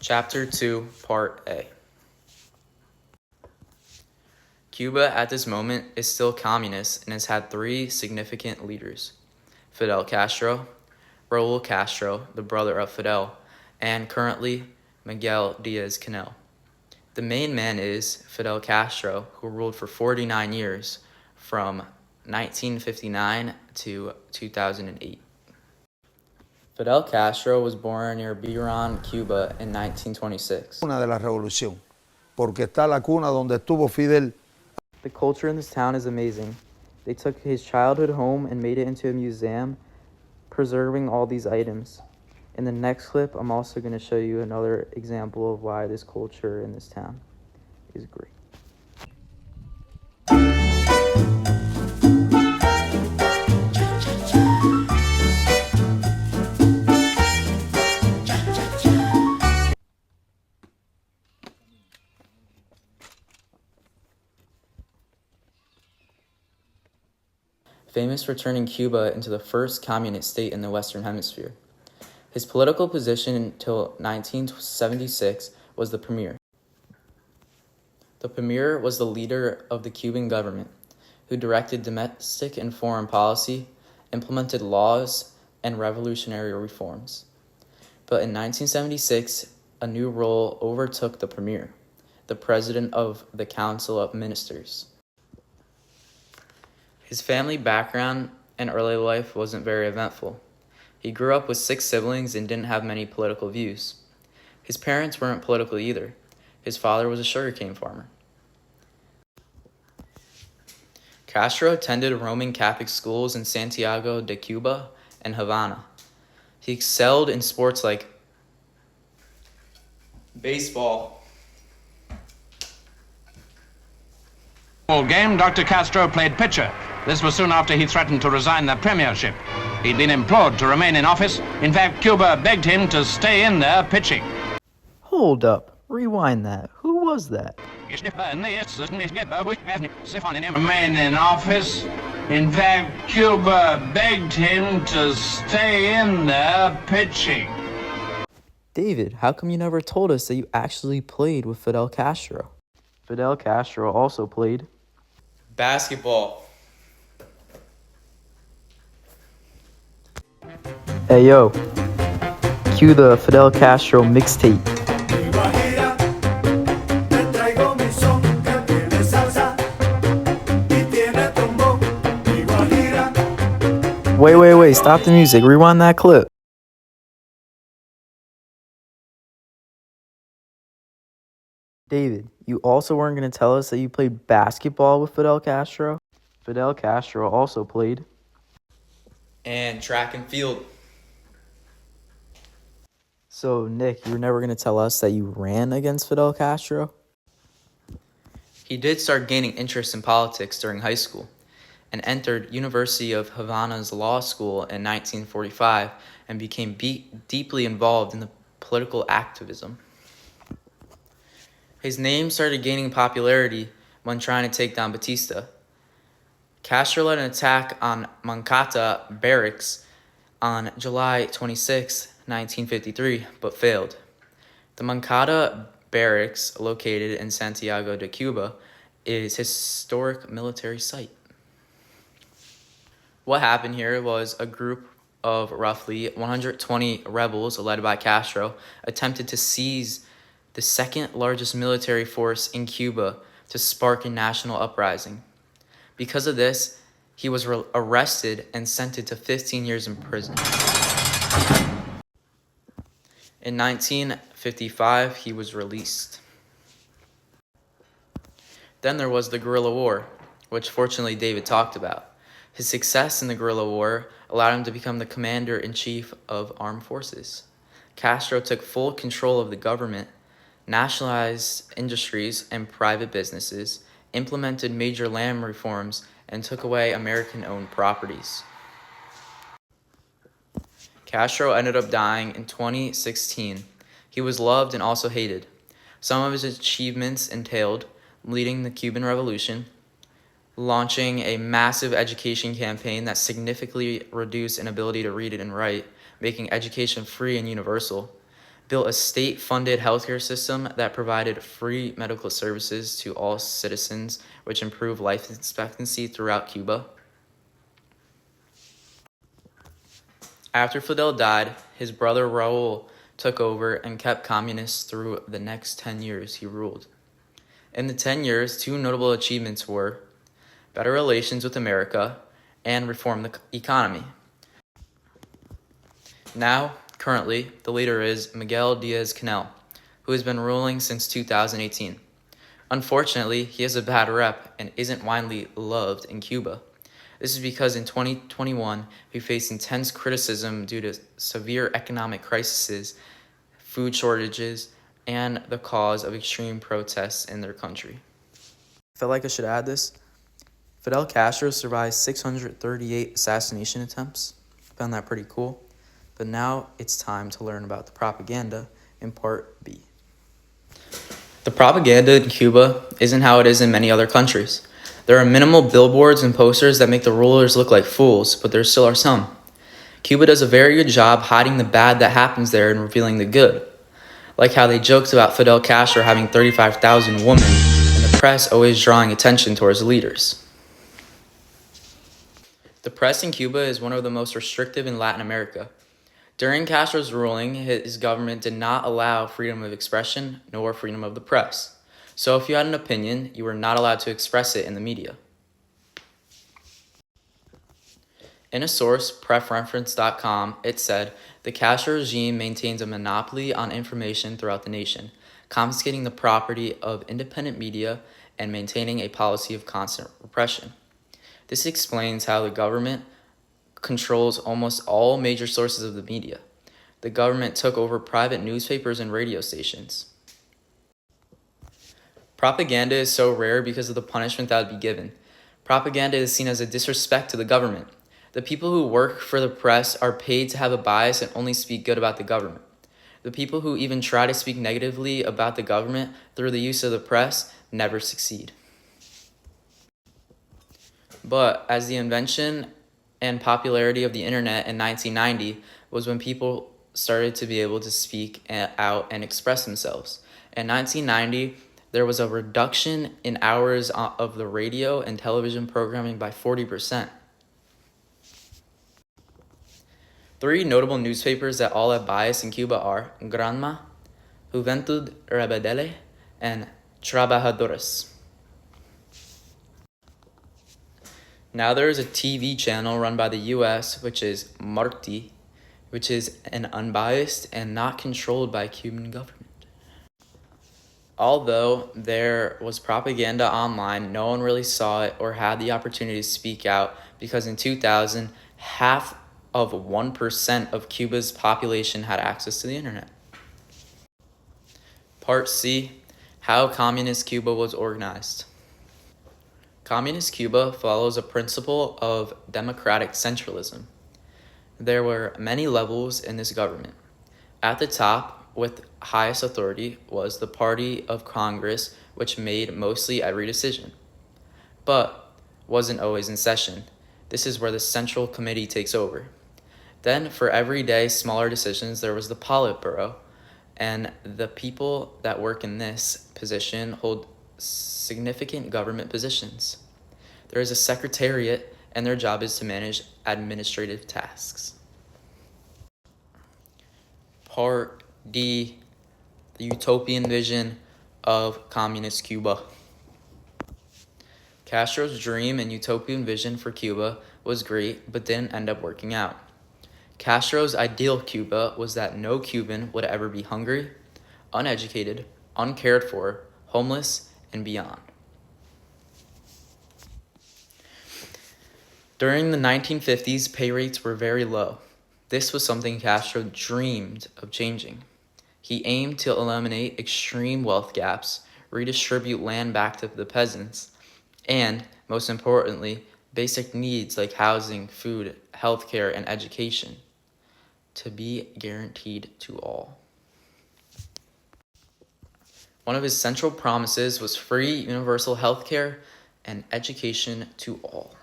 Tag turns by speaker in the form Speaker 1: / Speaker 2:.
Speaker 1: Chapter 2, Part A. Cuba at this moment is still communist and has had three significant leaders: Fidel Castro, Raul Castro, the brother of Fidel, and currently Miguel Diaz-Canel. The main man is Fidel Castro, who ruled for 49 years from 1959 to 2008. Fidel Castro was born near Biran, Cuba in 1926.
Speaker 2: Cuna de la revolución, porque está la cuna donde estuvo Fidel.
Speaker 1: The culture in this town is amazing. They took his childhood home and made it into a museum, preserving all these items. In the next clip, I'm also going to show you another example of why this culture in this town is great. Famous for turning Cuba into the first communist state in the Western Hemisphere. His political position until 1976 was the premier. The premier was the leader of the Cuban government, who directed domestic and foreign policy, implemented laws, and revolutionary reforms. But in 1976, a new role overtook the premier, the president of the Council of Ministers. His family background and early life wasn't very eventful. He grew up with 6 siblings and didn't have many political views. His parents weren't political either. His father was a sugarcane farmer. Castro attended Roman Catholic schools in Santiago de Cuba and Havana. He excelled in sports like baseball.
Speaker 3: Game, Dr. Castro played pitcher. This was soon after he threatened to resign the premiership. He'd been implored to remain in office. In fact, Cuba begged him to stay in there pitching.
Speaker 1: Hold up. Rewind that. Who was that?
Speaker 3: Remain in office. In fact, Cuba begged him to stay in there pitching.
Speaker 1: David, how come you never told us that you actually played with Fidel Castro? Fidel Castro also played basketball. Hey yo, cue the Fidel Castro mixtape. Wait, stop the music, rewind that clip. David, you also weren't going to tell us that you played basketball with Fidel Castro? Fidel Castro also played and track and field. So, Nick, you were never going to tell us that you ran against Fidel Castro? He did start gaining interest in politics during high school and entered University of Havana's law school in 1945 and became deeply involved in the political activism. His name started gaining popularity when trying to take down Batista. Castro led an attack on Moncada Barracks on July 26, 1953, but failed. The Moncada Barracks, located in Santiago de Cuba, is a historic military site. What happened here was a group of roughly 120 rebels led by Castro attempted to seize the second largest military force in Cuba to spark a national uprising. Because of this, he was arrested and sentenced to 15 years in prison. In 1955, he was released. Then there was the guerrilla war, which fortunately David talked about. His success in the guerrilla war allowed him to become the commander-in-chief of armed forces. Castro took full control of the government, nationalized industries and private businesses, implemented major land reforms, and took away American-owned properties. Castro ended up dying in 2016. He was loved and also hated. Some of his achievements entailed leading the Cuban Revolution, launching a massive education campaign that significantly reduced inability to read and write, making education free and universal, built a state-funded healthcare system that provided free medical services to all citizens, which improved life expectancy throughout Cuba. After Fidel died, his brother Raul took over and kept communists through the next 10 years he ruled. In the 10 years, two notable achievements were better relations with America and reform the economy. Now, currently, the leader is Miguel Diaz-Canel, who has been ruling since 2018. Unfortunately, he has a bad rep and isn't widely loved in Cuba. This is because in 2021, he faced intense criticism due to severe economic crises, food shortages, and the cause of extreme protests in their country. I felt like I should add this. Fidel Castro survived 638 assassination attempts. Found that pretty cool. But now it's time to learn about the propaganda in part B. The propaganda in Cuba isn't how it is in many other countries. There are minimal billboards and posters that make the rulers look like fools, but there still are some. Cuba does a very good job hiding the bad that happens there and revealing the good. Like how they joked about Fidel Castro having 35,000 women and the press always drawing attention towards leaders. The press in Cuba is one of the most restrictive in Latin America. During Castro's ruling, his government did not allow freedom of expression nor freedom of the press. So if you had an opinion, you were not allowed to express it in the media. In a source, prefreference.com, it said, the Castro regime maintains a monopoly on information throughout the nation, confiscating the property of independent media and maintaining a policy of constant repression. This explains how the government controls almost all major sources of the media. The government took over private newspapers and radio stations. Propaganda is so rare because of the punishment that would be given. Propaganda is seen as a disrespect to the government. The people who work for the press are paid to have a bias and only speak good about the government. The people who even try to speak negatively about the government through the use of the press never succeed. But as the invention and popularity of the internet in 1990 was when people started to be able to speak out and express themselves. In 1990, there was a reduction in hours of the radio and television programming by 40%. Three notable newspapers that all have bias in Cuba are Granma, Juventud Rebelde, and Trabajadores. Now there is a TV channel run by the U.S., which is Marti, which is an unbiased and not controlled by Cuban government. Although there was propaganda online, no one really saw it or had the opportunity to speak out because in 2000, half of 1% of Cuba's population had access to the internet. Part C, how Communist Cuba was organized. Communist Cuba follows a principle of democratic centralism. There were many levels in this government. At the top, with highest authority, was the Party of Congress, which made mostly every decision, but wasn't always in session. This is where the Central Committee takes over. Then, for everyday smaller decisions, there was the Politburo, and the people that work in this position hold significant government positions. There is a secretariat, and their job is to manage administrative tasks. Part D, the utopian vision of Communist Cuba. Castro's dream and utopian vision for Cuba was great, but didn't end up working out. Castro's ideal Cuba was that no Cuban would ever be hungry, uneducated, uncared for, homeless, and beyond. During the 1950s, pay rates were very low. This was something Castro dreamed of changing. He aimed to eliminate extreme wealth gaps, redistribute land back to the peasants, and, most importantly, basic needs like housing, food, healthcare, and education to be guaranteed to all. One of his central promises was free universal healthcare and education to all.